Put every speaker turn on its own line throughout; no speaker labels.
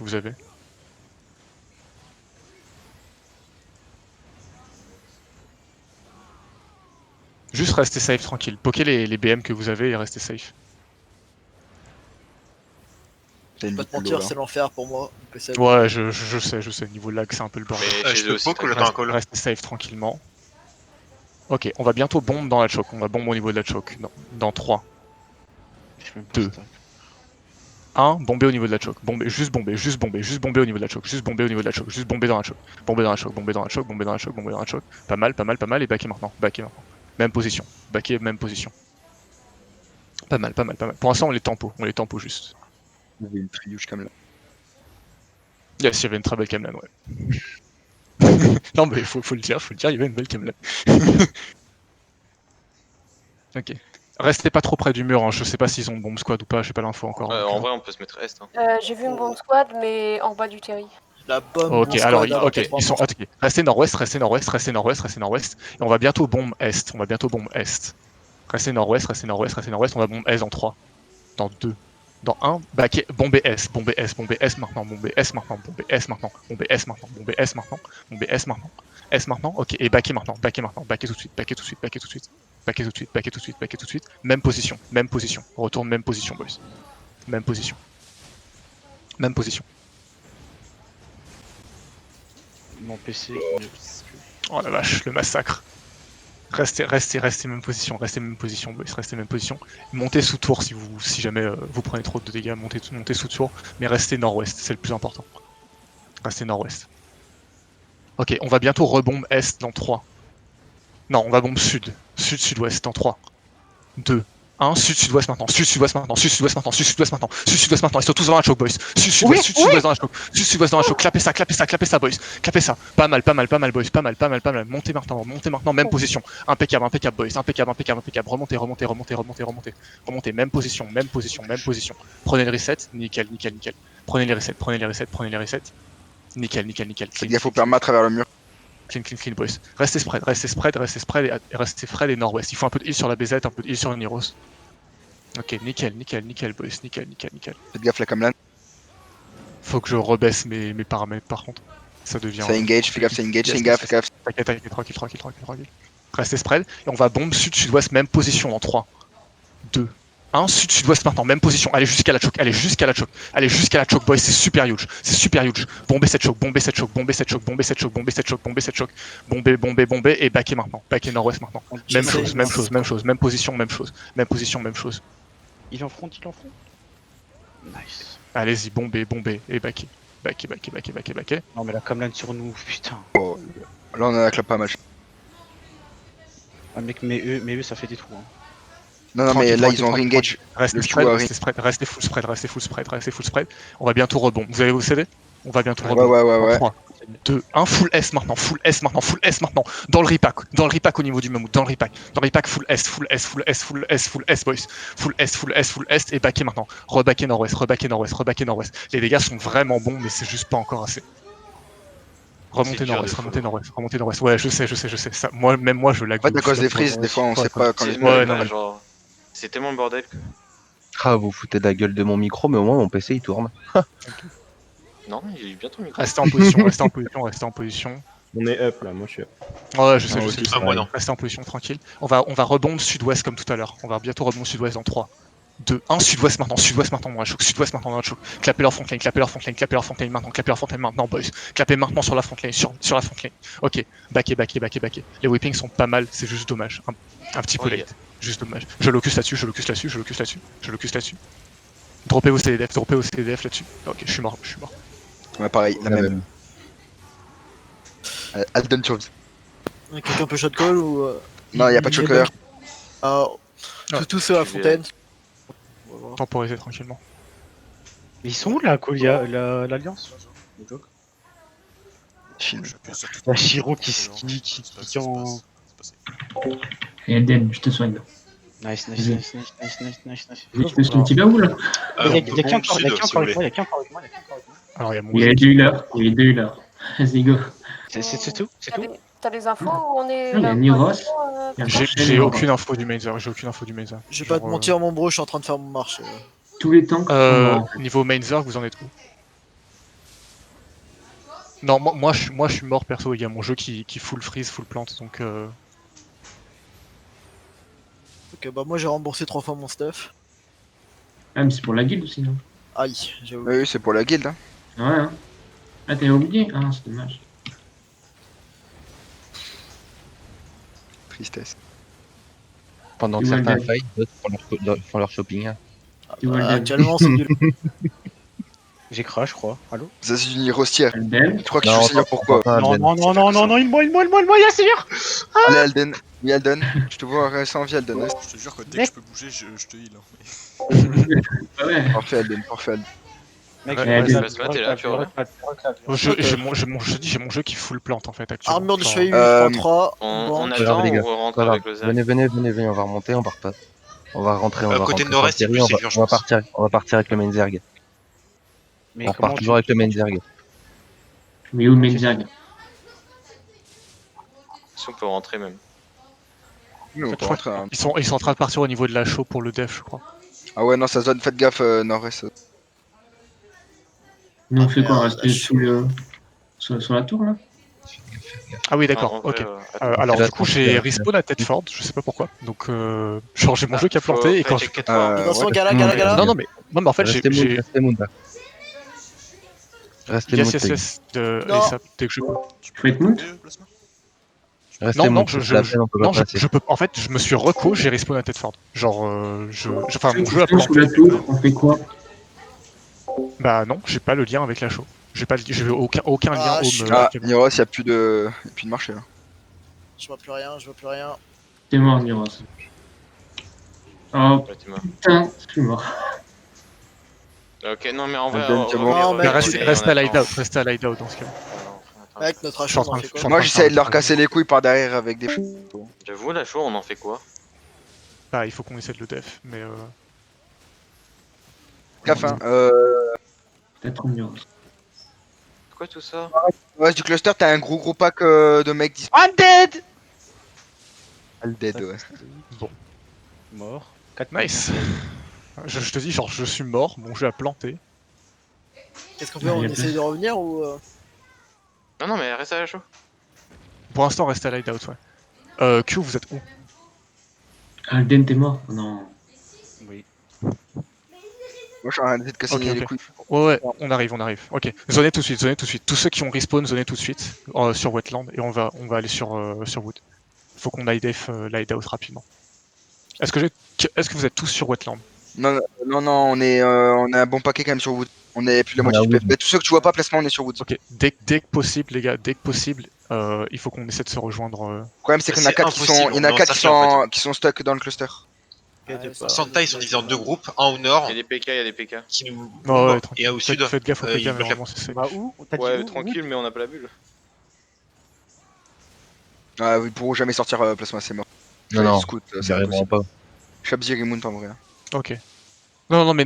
que vous avez. Juste restez safe, tranquille. Pokez les BM que vous avez et restez safe.
Pas te mentir, c'est l'enfer pour moi.
Ouais, je sais, niveau lag, c'est un peu le bordel.
Mais chez eux aussi,
Restez safe tranquillement. Ok, on va bientôt bombe dans la choke. On va bombe au niveau de la choke. Dans 3, 2, 1, bomber au niveau de la choke. Bomber, juste bomber au niveau de la choke. Juste bomber au niveau de la choke. Juste bomber dans la choke. Bomber dans la choke, bomber dans la choke, bomber dans la choke, bomber dans la choke. Pas mal, pas mal, pas mal. Et backer maintenant. Backer maintenant. Même position. Backer, même position. Pas mal, pas mal, pas mal. Pour l'instant, on les tempo juste.
Il y avait une triouche comme là.
Yes, il y avait une très belle Camelan, ouais. Non, mais faut le dire, il y avait une belle Camelan. Ok. Restez pas trop près du mur, hein. Je sais pas s'ils ont bombe squad ou pas, j'ai pas l'info encore.
En vrai, on peut se mettre est. Hein.
J'ai vu une bombe squad, mais en bas du terry.
La bombe
ok,
squad,
alors,
alors,
ok, ils sont. Ok. Restez nord-ouest, restez nord-ouest, restez nord-ouest, restez nord-ouest. Et on va bientôt bombe est. On va bientôt bombe est. Restez nord-ouest, restez nord-ouest, restez nord-ouest. On va bombe est dans 3. Dans 2. Dans 1, backer, bomber S, bomber S, bomber S maintenant, bomber S maintenant, bomber S maintenant, bomber S maintenant, bomber S maintenant, bomber S maintenant, S maintenant, ok, et backer maintenant, backer tout de suite, backer tout de suite, backer tout de suite, backer tout de suite, backer tout de suite, backer tout de suite, même position, retourne même position, boys, même position, même position.
Mon PC.
Oh la vache, le massacre. Restez même position, boys, restez même position. Montez sous tour si jamais vous prenez trop de dégâts, montez sous tour, mais restez nord-ouest, c'est le plus important. Restez nord-ouest. Ok, on va bientôt rebombe est dans 3. Non, on va bombe sud, sud-sud-ouest dans 3, 2, 1, sud-sud-ouest maintenant, sud-sud-ouest maintenant, sud-sud-ouest maintenant, sud-sud-ouest maintenant, sud-sud-ouest maintenant, ils sont tous dans la choke, boys. Sud-sud-ouest, sud-sud-ouest dans la choke, sud-sud-ouest dans la choke, clapez ça, boys. Clapez ça, pas mal, boys, pas mal. Montez maintenant, même position. Impeccable, boys, impeccable. Remontez, même position. Prenez le reset, nickel. Prenez les resets. Nickel.
Faites gaffe au perma à travers le mur.
Clean, boys. Restez spread et restez Fred et nord-ouest. Il faut un peu de heal sur la BZ, un peu de heal sur le Niros. Ok, nickel, boys, nickel.
Faites gaffe la Camelan.
Faut que je rebaisse mes paramètres par contre. Ça devient.
Ça engage, fais gaffe, ça engage, fais gaffe.
T'inquiète, tranquille. Restez spread et on va bombe sud-sud-ouest, même position dans 3, 2, 1, sud-sud-ouest maintenant, même position. Allez jusqu'à la choke, boys, c'est super huge. Bombez cette choke. Bombez et backez maintenant. Backez nord-ouest maintenant. Même chose. Même position.
Il en front. Nice.
Allez-y, bombez et backez. Backez.
Non mais la Camelan sur nous, putain.
Oh, là on en a clap pas mal.
Ah mec, mais eux ça fait des trous. Hein.
Non, mais là ils ont re-engage.
Restez full spread. On va bientôt rebond. Vous avez vos CD? On va bientôt rebond.
Ouais.
3, 2, 1, full S maintenant. Dans le repack au niveau du mammouth. Dans le repack full S, boys. Full S et backez maintenant. Rebackez nord-ouest. Les dégâts sont vraiment bons, mais c'est juste pas encore assez. Remontez nord-ouest. Ouais, je sais. Ça, même moi, je lag.
En fait, à cause des frises, des fois on sait pas quand
genre... C'est tellement le bordel que...
Ah, vous foutez de la gueule de mon micro, mais au moins mon PC il tourne.
Non, il est bientôt micro.
Restez en position.
On est up là, moi je suis up.
Ouais, je sais.
Moi non.
Restez en position tranquille. On va rebond sud-ouest comme tout à l'heure. On va bientôt rebond sud-ouest dans 3, 2, 1, sudouest maintenant dans la choke, Clapez leur frontline maintenant, boys. Clapez maintenant sur la frontline, sur la frontline. Ok, backez. Les whippings sont pas mal, c'est juste dommage. Un petit peu late, juste dommage. Je locus là-dessus. Droppez vos CDF là-dessus. Ok, je suis mort.
Ouais, pareil, la même. Alden Chose.
Quelqu'un peut shotcall ou.
Non, y'a pas de shotcaller.
Tous ceux à la fontaine.
Temporiser tranquillement.
Mais ils sont où là, l'Alliance? La Shiro qui en...
Et Eden, je te soigne.
Nice.
Je te soigne, tu vas où là?
Y'a qui encore avec moi?
Alors, y'a mon.
Il y a 2 healers. Vas-y, go.
C'est tout?
T'as des infos où on est
Il y a Niros.
J'ai aucune info du Mazer.
Je vais pas te mentir, mon bro, je suis en train de faire mon marché.
Tous les tanks.
Niveau Mainzer, vous en êtes où? Non, moi je suis mort perso, il y a mon jeu qui full freeze, full plante, donc
Ok, bah moi j'ai remboursé 3 fois mon stuff.
Ah, mais c'est pour la guilde aussi, non?
Aïe, j'ai oublié.
Oui, c'est pour la guilde. Hein.
Ouais, hein. Ah, t'as oublié? Ah, c'est dommage.
Tristesse.
Pendant que
Tu vois
certains
le-
faillent, d'autres font leur shopping. Hein.
Tu vois le dev.
Actuellement c'est nul.
J'ai crash, je crois. Allô?
Ça, c'est une rostière.
Alden.
Tu crois que je
Non,
suis seigneur pourquoi
Non, non, non, non, non, non, il moi, Yassir!
Allez, Alden. Oui, Alden. Je te vois rester en vie, Alden. Reste.
Je te jure que dès que je peux bouger, je te heal. Hein.
Ah ouais.
Parfait, Alden. Parfait, Alden.
Mec,
Ouais,
je
ouais, Plasma, t'es là, tu vois.
j'ai mon jeu qui full plante en fait actuellement.
Armure de
Genre,
chevalier
Euh,
8.3.
On
Bon.
attend
Regardez, les
ou
gars.
on rentre
Voilà.
avec le Zap?
Venez, on va remonter, on part pas. On va rentrer, on va
Côté
rentrer
nord-est,
sur le
c'est plus
terrain,
sécure, je
on va
pense.
on va partir avec le main zerg.
Mais
On
comment
part toujours avec le main zerg.
Mais où Menzag?
Si on peut rentrer même.
Nous, on
je
peut
crois
rentrer. Hein.
ils sont en train de partir au niveau de la show pour le def, je crois.
Ah ouais, non, ça se donne. Faites gaffe, nord-est.
Nous, on fait quoi?
merde,
Rester
la
sous le... sur la tour, là?
Ah oui,
En
d'accord,
vrai,
ok.
attends.
Alors
là,
du coup
c'est
j'ai
la-
respawn à Tedford, je sais pas pourquoi. Donc genre j'ai mon jeu qui a
Faut
planté et quand je...
check 4 fois.
Attention,
ouais.
gala.
Non mais en fait
Restez mood,
j'ai...
restez mood. Restez mood, les gars.
Yes de
Non.
ASAP dès que je peux.
Tu
Faut être
peux
mount?
monter, Plasma?
Restez
Non,
mood,
je
c'est la peine, on peut pas passer.
peux... En fait je me suis reco, j'ai respawn à Tedford. Genre enfin mon jeu a
Sous la
planté.
tour, on fait quoi?
Bah non, j'ai pas le lien avec la show. J'ai aucun lien
Ah,
home.
je suis
Ah,
cable.
Niros, y a plus de marché là.
Je vois plus rien, je vois plus rien.
T'es mort, Niros. Oh,
Ouais, t'es mort.
putain, je suis mort.
Ok, non mais en vrai,
Alden, c'est bon.
Non, mec,
Restez à l'hideout dans ce cas.
Mec, notre
Je suis en
achat, on
train
en fait
de-
quoi?
Moi, j'essaie de leur casser les couilles par derrière avec des.
J'avoue, la show, on en fait quoi?
Bah il faut qu'on essaie de le def, mais
Gaffe, hein.
Peut-être Niros.
C'est quoi tout ça?
Ouais, du cluster, t'as un gros pack de mecs disparus.
Undead!
Dead, ouais.
bon,
Mort. 4
nice. Je te dis genre je suis mort, mon jeu a planté.
Qu'est-ce qu'on fait? On essaye de revenir ou
Non, non, mais reste à la show.
Pour l'instant restez à l'hideout, ouais. Q vous êtes où?
Alden, t'es mort? Non.
Oui.
Moi, je suis en train de casser
Ok,
les
ok.
couilles.
Ouais, on arrive. Ok, zonez tout de suite. Tous ceux qui ont respawn, zonez tout de suite sur Wetland et on va aller sur Wood. Faut qu'on def l'hideout rapidement. Est-ce que vous êtes tous sur Wetland?
Non, on a un bon paquet quand même sur Wood. On est plus de la moitié du PF. Mais tous ceux que tu vois pas, placement, on est sur Wood.
Ok, dès que possible, les gars, dès que possible, il faut qu'on essaie de se rejoindre.
Le problème, c'est qu'il y en a
C'est
4 qui sont,
impossible,
il y en a
on
4
est en
qui sont stuck dans le cluster.
Santa, ils sont divisés en deux groupes, un au nord,
Il y a des PK.
qui nous
Ouais,
et un au sud.
Faites gaffe au
ils
PK, mais
bloquent la-
normalement c'est safe.
Bah où? T'as dit
Ouais,
où?
tranquille, mais on n'a pas la bulle.
Ah, ils pourront jamais sortir plasma, c'est mort.
Non,
Scout,
ils
c'est
arriveront
impossible.
pas.
Shabzi Remount en vrai. Hein.
Ok. Non, mais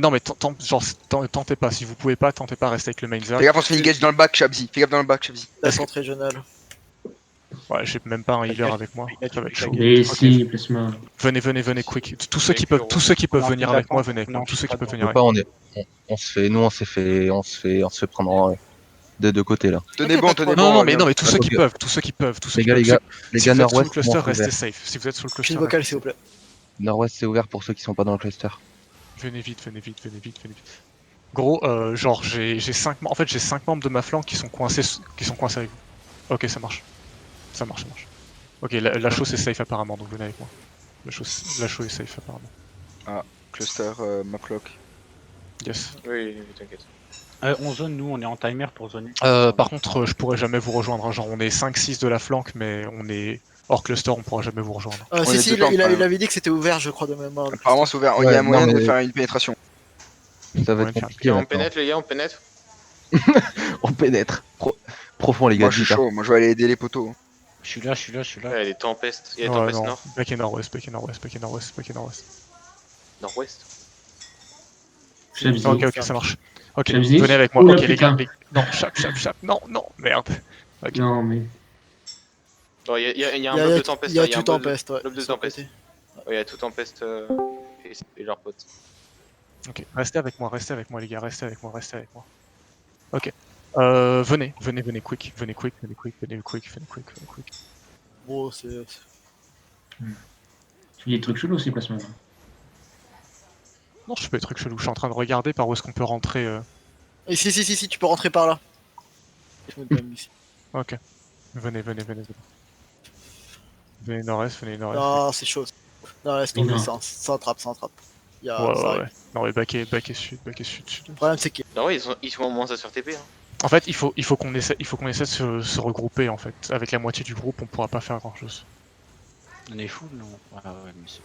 tentez pas. Si vous pouvez pas, tentez pas, restez avec le main
Fais
zerg.
gaffe, on se fait engage dans le back, Shabzi. Fais gaffe dans le back, Shabzi.
d'attente régionale?
Ouais, j'ai même pas un healer avec moi. Ça va être chaud.
Mais
Ok.
si, placement.
Venez, quick. Tous ceux qui peuvent venir avec moi, venez avec moi. Tous ceux qui peuvent venir avec
Pas,
moi.
on se fait prendre de deux côtés là.
Tenez bon, tenez bon.
Non, mais tous ceux
Attends,
qui peuvent, tous ceux qui peuvent.
Les gars,
Si vous êtes sur le
nord-ouest,
cluster,
c'est
restez
ouvert.
safe. Si vous êtes sur le
Pile
cluster,
vocal,
restez
s'il vous plaît.
Nord-ouest, c'est ouvert pour ceux qui sont pas dans le cluster.
Venez vite. Gros, genre j'ai 5 membres. En fait, j'ai 5 membres de ma flanque qui sont coincés avec vous. Ok, ça marche. Ok, la show c'est safe apparemment, donc venez avec moi. La show est safe apparemment.
Cluster, Maplock.
Yes.
Oui, t'inquiète.
On zone, nous, on est en timer pour zoner.
Par contre, je pourrais jamais vous rejoindre. Hein. Genre, on est 5-6 de la flanque, mais on est hors cluster, on pourra jamais vous rejoindre.
Si,
est
si,
dedans,
il
quand même.
avait dit que c'était ouvert, je crois, de mémoire.
Apparemment, c'est ouvert. Il y
Ouais,
a moyen
non,
de
mais-
faire une pénétration.
Ça va
Ouais,
être compliqué.
On
maintenant.
pénètre, les gars, on pénètre.
On pénètre. Profond, les gars.
Moi, je suis
vite, hein.
chaud. Moi, je vais aller aider les poteaux.
Je suis là.
Ouais, il y a des tempestes. Il y a des
Ouais,
tempestes
non.
nord.
Back et nord-ouest.
Nord-ouest.
Shabzi.
Ok, ça marche. Ok,
Shabzi.
venez avec moi.
Oula,
Ok, les gars.
putain.
Non, chap. Non, merde. Ok.
Non, mais.
Oh, il y a un bloc de tempeste.
Il y a
un
tout
bloc de-
tempeste, ouais.
bloc de
sur le
tempeste.
côté.
Ouais, il y a tout tempeste et leurs potes.
Ok, restez avec moi, les gars, restez avec moi. Ok. Venez quick.
Bon, c'est.
Il y a des trucs chelous aussi, placement.
Non, je fais pas des trucs chelous, je suis en train de regarder par où est-ce qu'on peut rentrer.
Si, tu peux rentrer par là. Je me donne ici.
Ok. Venez. Venez nord-est.
Non, c'est chaud. Non, laisse tomber,
Non.
ça attrape. Il y a,
Ouais,
ça
ouais,
arrive.
ouais. Non, mais back et sud.
Le problème, c'est que.
Non, ouais, ils sont au moins ça sur TP. Hein.
En fait, il faut qu'on essaie de se regrouper en fait. Avec la moitié du groupe, on pourra pas faire grand chose.
On est fou, non? Ah ouais, mais c'est...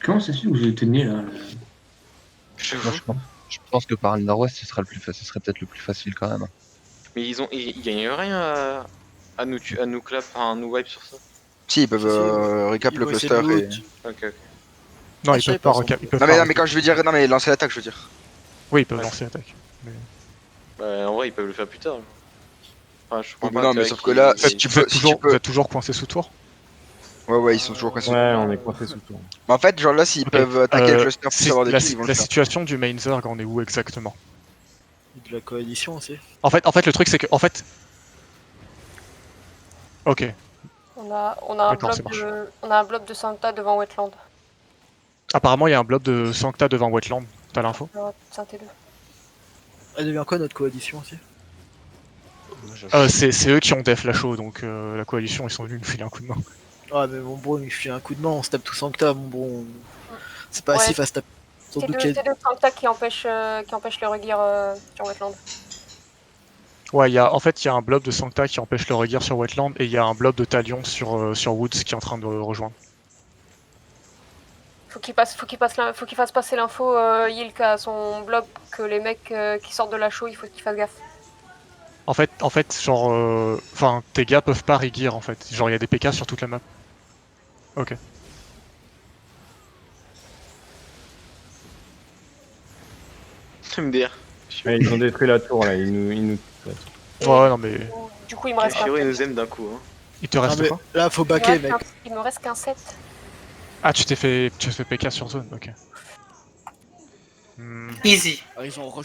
Comment ça se fait que vous êtes né là
Moi, je pense que par le nord-ouest, ce serait peut-être le plus facile quand même.
Mais ils gagnent rien à nous clap, à nous wipe sur ça.
Si, ils peuvent récap
ils
le
vont essayer
cluster
de
et.
loot.
Ok.
Non,
Ah,
ils
je
peuvent
savais
pas
pas,
recap.
Non, mais quand je veux dire. Non, mais lancer l'attaque, je veux dire.
Oui, ils peuvent
Ouais.
lancer l'attaque.
Bah, en vrai, ils peuvent le faire plus tard. Enfin, je comprends
Oui,
pas
non, mais
l'intérêt
sauf que
qu'ils-
là,
Vous
si tu peux.
êtes toujours coincé sous tour.
Ouais, ils sont toujours coincés.
Ouais, on est coincé sous tour.
Mais en fait, genre là, s'ils
Ok.
peuvent attaquer le cluster
Si-
plus avoir des
la,
kills, ils vont
la
le faire.
situation du main Zerg, on est où exactement?
De la coalition aussi.
En fait, le truc c'est que, en fait. Ok.
On a
D'accord, ça marche.
un bloc de Santa devant Wetland.
Apparemment, il y a un blob de Sancta devant Wetland. T'as l'info?
Saint-T2.
Elle devient quoi notre coalition aussi?
C'est eux qui ont def la show, donc la coalition, ils sont venus nous filer un coup de main.
Ouais, mais mon bro, il me fait un coup de main, on se tape tous en octave, mon bro. C'est pas
Ouais.
si fast à taper. Surtout
C'est
qu'il y
deux Santa qui empêchent le regear sur Wetland.
Ouais, il y a un blob de Sancta qui empêche le regard sur Wetland, et il y a un blob de Talion sur Woods qui est en train de rejoindre.
Faut qu'il fasse passer l'info Yilk à son blob que les mecs qui sortent de la show, il faut qu'ils fassent gaffe.
En fait, genre, tes gars peuvent pas regear en fait. Genre, il y a des PK sur toute la map. Ok.
MDR.
Ouais, ils ont détruit la tour là, ils nous...
Et
Ouais, non mais.
Du coup, il me reste
Shiro,
un
il
7.
nous aime d'un coup. Hein.
Il te reste
Non, mais
quoi?
là, faut backer, mec.
Il me reste qu'un 7.
Ah, tu as fait PK sur zone, ok.
Ah, ils ont rush